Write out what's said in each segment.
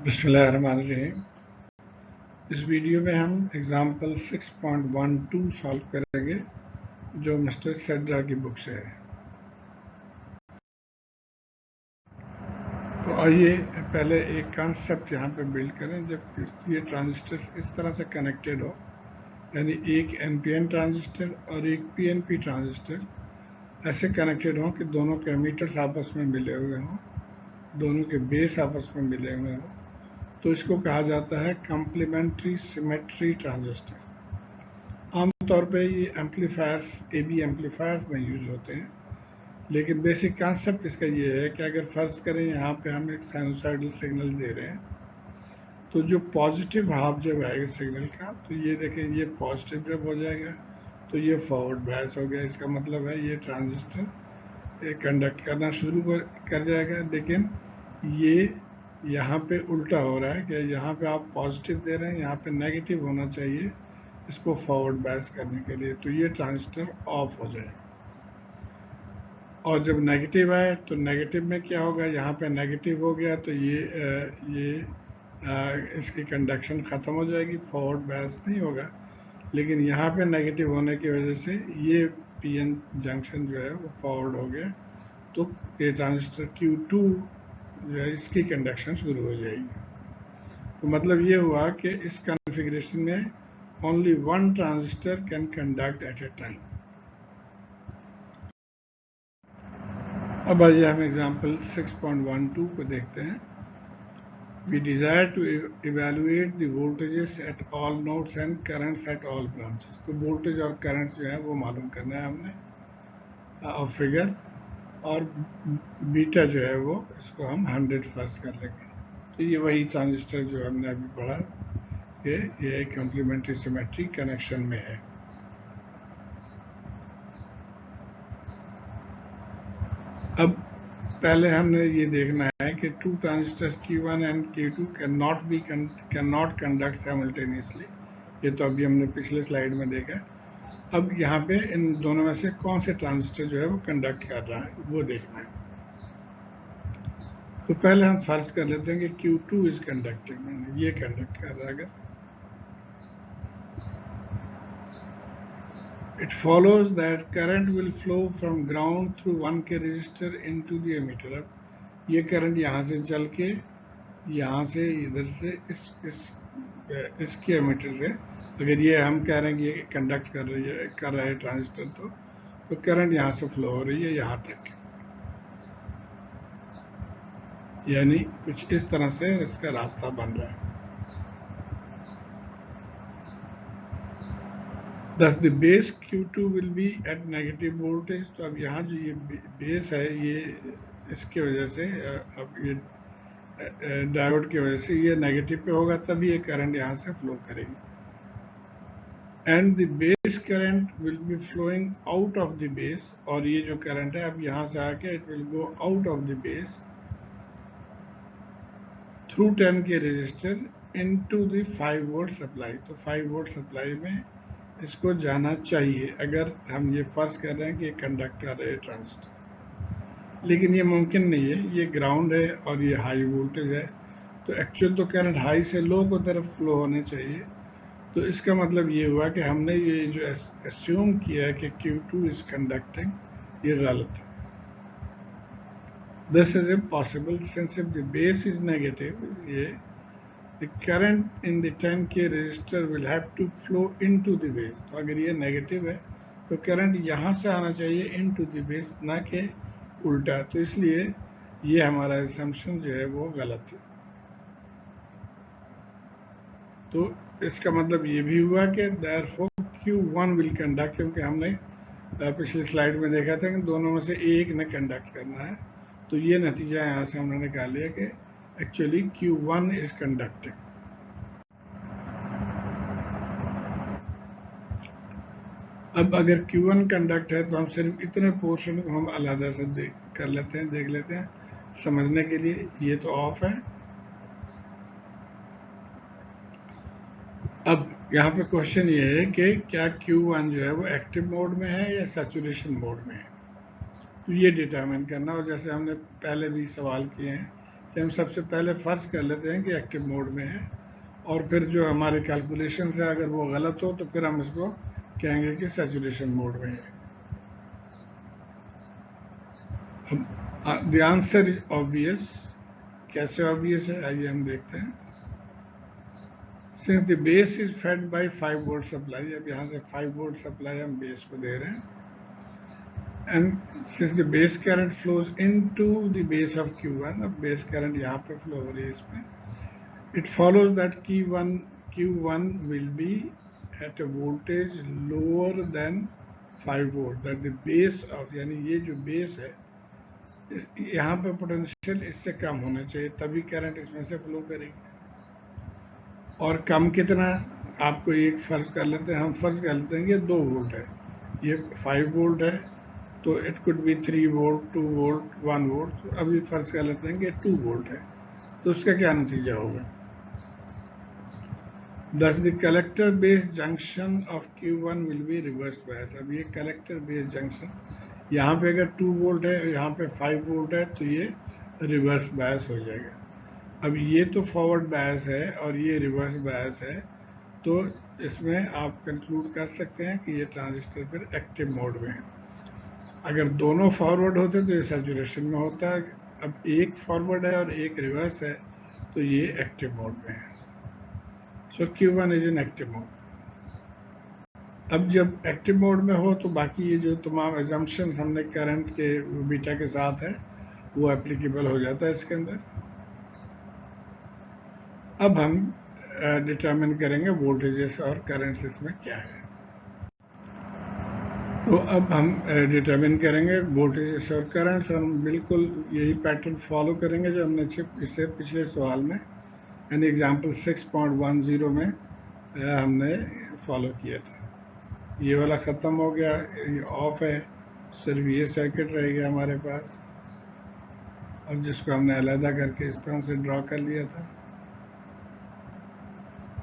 बिस्मिल्लाहिर्रहमानिर्रहीम। इस वीडियो में हम एग्जाम्पल 6.12 सॉल्व करेंगे जो मिस्टर सेड्रा की बुक से है। तो आइए पहले एक कॉन्सेप्ट यहाँ पे बिल्ड करें। जब ये ट्रांजिस्टर इस तरह से कनेक्टेड हो, यानी एक एनपीएन ट्रांजिस्टर और एक पीएनपी ट्रांजिस्टर ऐसे कनेक्टेड हों कि दोनों के एमीटर्स आपस में मिले हुए हों, दोनों के बेस आपस में मिले हुए हों, तो इसको कहा जाता है कॉम्प्लीमेंट्री सिमेट्री ट्रांजिस्टर। आमतौर पे ये एम्पलीफायर्स एबी एम्पलीफायर्स में यूज होते हैं, लेकिन बेसिक कॉन्सेप्ट इसका ये है कि अगर फर्ज करें यहाँ पे हम एक साइनोसॉइडल सिग्नल दे रहे हैं, तो जो पॉजिटिव हाफ जब आएगा सिग्नल का, तो ये देखें ये पॉजिटिव जब हो जाएगा तो ये फॉरवर्ड बायस हो गया। इसका मतलब है ये ट्रांजिस्टर कंडक्ट करना शुरू कर जाएगा। लेकिन ये यहाँ पे उल्टा हो रहा है कि यहाँ पे आप पॉजिटिव दे रहे हैं, यहाँ पे नेगेटिव होना चाहिए इसको फॉरवर्ड बायस करने के लिए, तो ये ट्रांजिस्टर ऑफ हो जाएगा। और जब नेगेटिव आए तो नेगेटिव में क्या होगा, यहाँ पे नेगेटिव हो गया तो इसकी कंडक्शन ख़त्म हो जाएगी, फॉरवर्ड बायस नहीं होगा। लेकिन यहाँ पे नेगेटिव होने की वजह से ये पीएन जंक्शन जो है वो फॉरवर्ड हो गया, तो ये ट्रांजिस्टर Q2 जो है इसकी कंडक्शन शुरू हो जाएगी। तो मतलब ये हुआ कि इस कॉन्फ़िगरेशन में only one transistor can conduct at a time. अब आइए हम एग्जाम्पल 6.12 को देखते हैं। We desire to evaluate the voltages at all nodes and currents at all branches। तो वोल्टेज और करंट जो है वो मालूम करना है हमने, और फिगर और बीटा जो है वो इसको हम 100 फर्स्ट कर लेंगे। तो ये वही ट्रांजिस्टर जो हमने अभी पढ़ा कि ये कॉम्प्लीमेंट्री सिमेट्री कनेक्शन में है। अब पहले हमने ये देखना है कि two transistors Q1 and Q2 can not conduct simultaneously. ये तो अभी हमने पिछले स्लाइड में देखा। अब यहाँ पे इन दोनों में से कौन से ट्रांजिस्टर जो है वो कंडक्ट कर रहा है वो देखना है। तो पहले हम फर्ज कर लेते हैं कि Q2 इज कंडक्टिंग, ये कंडक्ट कर रहा है। अगर it follows that current will flow from ground through 1K resistor into the emitter। अब ये करंट यहाँ से चल के यहाँ से इधर से इसके एमिटर से, अगर ये हम कह रहे हैं कि ये कंडक्ट कर रहा है ट्रांजिस्टर, तो करंट यहाँ से फ्लो हो रही है यहाँ तक, यानी कुछ इस तरह से इसका रास्ता बन रहा है। Thus the base Q2 will be at negative voltage। तो अब यहाँ जो ये बेस है ये इसके वजह से, अब ये डायोड की वजह से ये नेगेटिव पे होगा, तभी ये करंट यहाँ से फ्लो करेगी। And the base current will be flowing out of the base, और ये जो करंट है अब यहाँ से आके it will go out of the base through 10K resistor into the 5 volt supply. तो 5 वोल्ट सप्लाई में इसको जाना चाहिए अगर हम ये फर्ज कर रहे हैं कि कंडक्ट कर रहे हैं ट्रांजिस्टर। लेकिन ये मुमकिन नहीं है, ये ग्राउंड है और ये हाई वोल्टेज है, तो एक्चुअल तो करंट हाई से लो को तरफ फ्लो होने चाहिए। तो इसका मतलब ये हुआ कि हमने ये जो एस्यूम किया है कि Q2 इज कंडक्टिंग, ये गलत है। This is impossible since if the base is negative, ये the current in the 10K resistor will have to flow into the base। तो अगर ये नेगेटिव है तो करंट यहाँ से आना चाहिए into the base, ना कि उल्टा। तो इसलिए ये हमारा assumption जो है वो गलत है। तो इसका मतलब ये भी हुआ कि therefore Q1 will conduct, क्योंकि हमने पिछली स्लाइड में देखा था कि दोनों में से एक ने कंडक्ट करना है। तो ये नतीजा यहाँ से हमने निकाल लिया कि एक्चुअली Q1 इज कंडक्टिंग। अब अगर Q1 कंडक्ट है तो हम सिर्फ इतने पोर्शन को हम अलग से देख लेते हैं समझने के लिए। ये तो ऑफ है। अब यहाँ पे क्वेश्चन ये है कि क्या Q1 जो है वो एक्टिव मोड में है या सैचुरेशन मोड में है, तो ये डिटरमिन करना। और जैसे हमने पहले भी सवाल किए हैं कि हम सबसे पहले फर्ज कर लेते हैं कि एक्टिव मोड में है, और फिर जो हमारे कैलकुलेशन है अगर वो गलत हो तो फिर हम इसको कहेंगे कि सैचुरेशन मोड में है। The answer is obvious. कैसे ऑब्वियस है, आइए हम देखते हैं। Since the base is fed by 5 volt supply, अब यहाँ से 5 वोल्ट सप्लाई हम बेस को दे रहे हैं, and since the base current flows into the base of Q1, अब बेस करंट यहाँ पे फ्लो हो रही है इसमें, it follows that Q1 will be at a voltage lower than 5 volt, that the base of, यानी ये जो बेस है यहाँ पे पोटेंशियल इससे कम होना चाहिए, तभी करंट इसमें से फ्लो करेगी। और कम कितना, आपको एक फर्ज कर लेते हैं, हम फर्ज कर लेते हैं कि 2 वोल्ट है, ये 5 वोल्ट है, तो it could be 3 volt, 2 volt, 1 volt, तो अभी फर्ज कर लेते हैं कि 2 वोल्ट है, तो उसका क्या नतीजा होगा। Thus the collector base junction of Q1 will be reversed bias। अब ये collector base junction, यहाँ पे अगर 2 वोल्ट है, यहाँ पे 5 वोल्ट है, तो ये रिवर्स बायस हो जाएगा। अब ये तो फॉरवर्ड बायस है और ये रिवर्स बायस है, तो इसमें आप कंक्लूड कर सकते हैं कि ये ट्रांजिस्टर फिर एक्टिव मोड में है। अगर दोनों फॉरवर्ड होते तो ये सैचुरेशन में होता है, अब एक फॉरवर्ड है और एक रिवर्स है, तो ये एक्टिव मोड में है। So Q1 is in active mode। अब जब एक्टिव मोड में हो तो बाकी ये जो तमाम एजम्पशन हमने करंट के बीटा के साथ है वो एप्लीकेबल हो जाता है इसके अंदर। अब हम डिटरमिन करेंगे वोल्टेजेस और करंट्स इसमें क्या है। तो अब हम डिटरमिन करेंगे वोल्टेजेस और करंट्स, और हम बिल्कुल यही पैटर्न फॉलो करेंगे जो हमने इससे पिछले सवाल में यानी एग्जाम्पल 6.10 में हमने फॉलो किया था। ये वाला ख़त्म हो गया, ये ऑफ है, सिर्फ ये सर्किट रह गया हमारे पास, और जिसको हमने अलहदा करके इस तरह से ड्रॉ कर लिया था।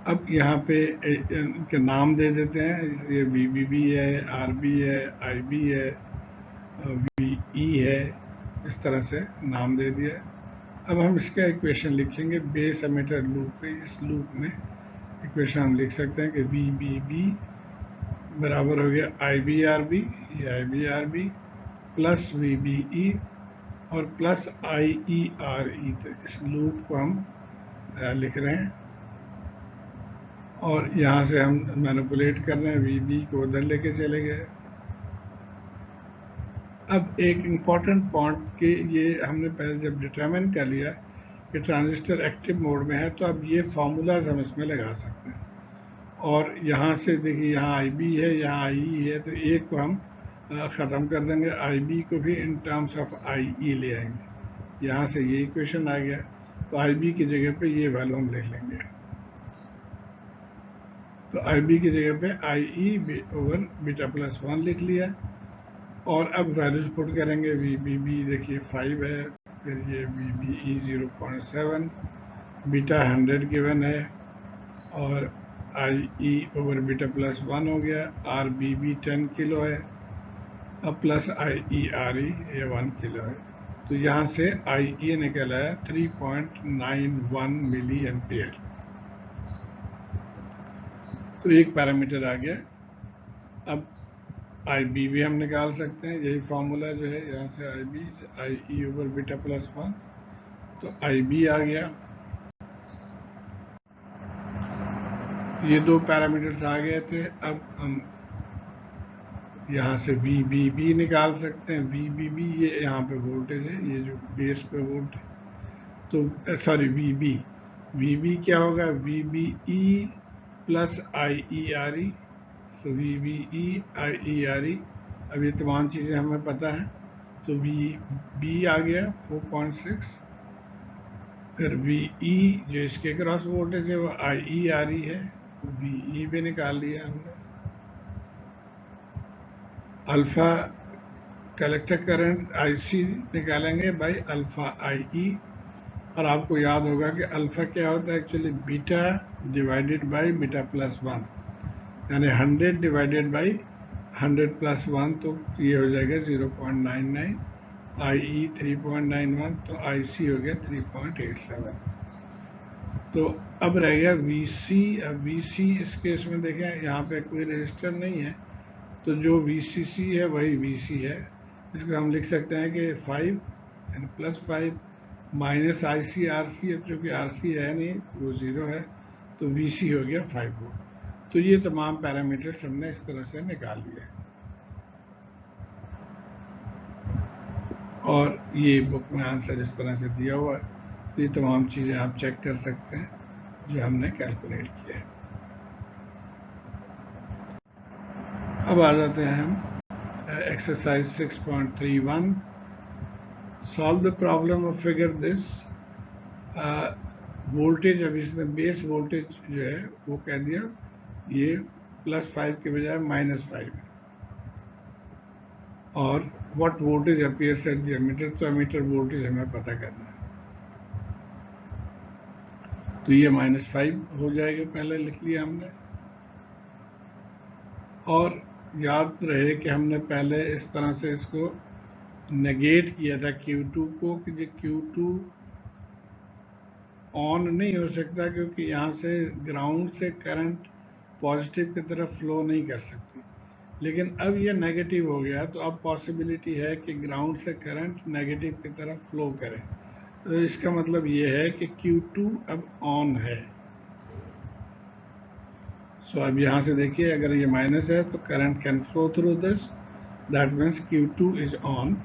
अब यहाँ पे इनके नाम दे देते हैं, ये VBB है, RB है, IB है, VE है, इस तरह से नाम दे दिया। अब हम इसका इक्वेशन लिखेंगे बेस एमीटर लूप पे। इस लूप में इक्वेशन हम लिख सकते हैं कि VBB बराबर हो गया IBRB, ये IBRB प्लस VBE और प्लस IERE। तो इस लूप को हम लिख रहे हैं और यहाँ से हम मैनिपुलेट कर रहे हैं, VB को उधर लेके चले गए। अब एक इम्पॉर्टेंट पॉइंट कि ये हमने पहले जब डिटरमिन कर लिया कि ट्रांजिस्टर एक्टिव मोड में है, तो अब ये फार्मूलाज हम इसमें लगा सकते हैं। और यहाँ से देखिए, यहाँ IB है, यहाँ IE है, तो एक को हम ख़त्म कर देंगे, IB को भी इन टर्म्स ऑफ IE ले आएंगे। यहाँ से ये इक्वेशन आ गया, तो IB की जगह पे ये वैल्यू हम लिख लेंगे। तो IB की जगह पे IE ओवर बीटा प्लस 1 लिख लिया, और अब वैल्यूज पुट करेंगे। VBB देखिए 5 है, फिर ये VBE 0.7, बीटा 100 गिवन है, और IE ओवर बीटा प्लस 1 हो गया, RBB 10 किलो है, अब प्लस IERE ये 1 किलो है। तो यहाँ से IE निकल आया 3.91 मिली एम्पियर। तो एक पैरामीटर आ गया। अब IB भी हम निकाल सकते हैं, यही फॉर्मूला जो है, यहाँ से IE ओवर बीटा प्लस 1, तो IB आ गया। ये दो पैरामीटर्स आ गए थे। अब हम यहाँ से VBB निकाल सकते हैं। VBB ये यहाँ पे वोल्टेज है, ये जो बेस पे वोल्ट है, तो सॉरी VB क्या होगा, VBE प्लस IERE, तो VBE IERE। अब ये तमाम चीज़ें हमें पता है, तो VB आ गया 4.6, फिर VE जो इसके क्रॉस वोल्टेज है वो IERE है, तो VE भी निकाल लिया हमने। अल्फ़ा कलेक्टर करंट IC निकालेंगे बाई अल्फ़ा IE, और आपको याद होगा कि अल्फ़ा क्या होता है actually, beta divided by beta plus 1, यानी 100 डिवाइडेड बाई 100 प्लस 1, तो ये हो जाएगा 0.99, IE 3.91, तो IC हो गया 3.87। तो अब रह गया VC। अब VC इस केस में देखें यहाँ पे कोई रजिस्टर नहीं है, तो जो VCC है वही VC है। इसको हम लिख सकते हैं कि 5 एंड +5 माइनस IC RC, अब चूँकि RC है नहीं तो वो 0 है, तो VC हो गया 5 वोल्ट। तो ये तमाम पैरामीटर्स हमने इस तरह से निकाल लिए और ये बुक में आंसर इस तरह से दिया हुआ है। तो ये तमाम चीज़ें आप चेक कर सकते हैं जो हमने कैलकुलेट किया है। अब आ जाते हैं हम एक्सरसाइज 6.31। सॉल्व द प्रॉब्लम और फिगर दिस। वोल्टेज, अब इसने बेस वोल्टेज जो है वो कह दिया ये +5 के बजाय -5 है, और what voltage appears at the ammeter, तो एमीटर वोल्टेज हमें पता करना है। तो ये -5 हो जाएगा, पहले लिख लिया हमने। और याद रहे कि हमने पहले इस तरह से इसको नेगेट किया था Q2 को, कि जो Q2 ऑन नहीं हो सकता क्योंकि यहाँ से ग्राउंड से करंट पॉजिटिव की तरफ फ्लो नहीं कर सकती। लेकिन अब ये नेगेटिव हो गया, तो अब पॉसिबिलिटी है कि ग्राउंड से करंट नेगेटिव की तरफ फ्लो करे। तो इसका मतलब ये है कि Q2 अब ऑन है। सो अब यहाँ से देखिए, अगर ये माइनस है तो current can flow through this, that means Q2 is on.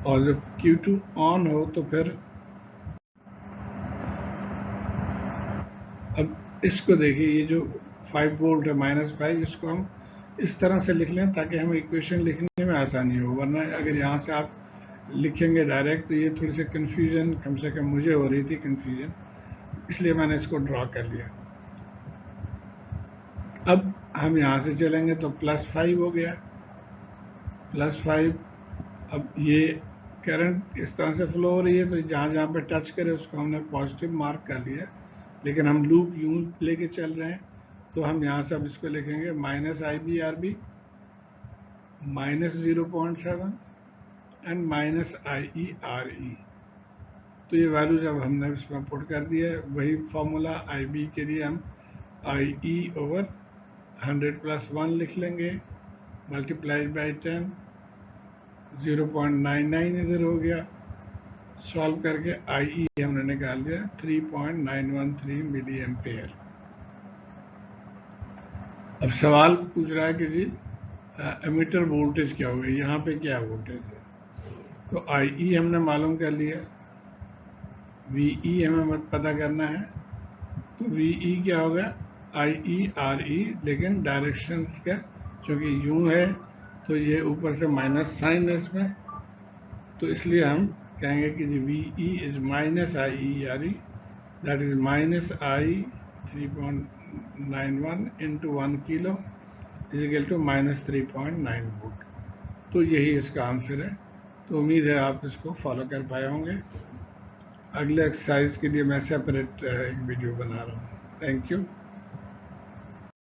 और जब Q2 ऑन हो तो फिर अब इसको देखिए, ये जो 5 वोल्ट है -5, इसको हम इस तरह से लिख लें ताकि हमें इक्वेशन लिखने में आसानी हो। वरना अगर यहाँ से आप लिखेंगे डायरेक्ट तो ये थोड़ी सी कन्फ्यूजन, कम से कम मुझे हो रही थी कन्फ्यूजन, इसलिए मैंने इसको ड्रॉ कर लिया। अब हम यहाँ से चलेंगे तो +5 हो गया, +5। अब ये करंट इस तरह से फ्लो हो रही है, तो जहाँ जहाँ पे टच करे उसको हमने पॉजिटिव मार्क कर लिया। लेकिन हम लूप यूं लेके चल रहे हैं, तो हम यहाँ से अब इसको लिखेंगे -IBRB -0.7 एंड -IERE। तो ये वैल्यूज अब हमने इसमें पुट कर दिया है। वही फॉर्मूला IB के लिए हम IE/100+1 लिख लेंगे, मल्टीप्लाइड बाई 10, 0.99 इधर हो गया। सॉल्व करके IE हमने निकाल दिया 3.913 मिली एम्पेयर। अब सवाल पूछ रहा है कि जी एमीटर वोल्टेज क्या होगा, यहाँ पे क्या वोल्टेज है। तो IE हमने मालूम कर लिया, VE हमें पता करना है। तो VE क्या होगा, IERE, लेकिन डायरेक्शन क्या, क्योंकि यूं है तो ये ऊपर से माइनस साइन है इसमें, तो इसलिए हम कहेंगे कि VE is -IERE, that is -I 3.91 into 1 kilo is equal to -3.9 volt. तो यही इसका आंसर है। तो उम्मीद है आप इसको फॉलो कर पाए होंगे। अगले एक्सरसाइज के लिए मैं सेपरेट एक वीडियो बना रहा हूँ। Thank you.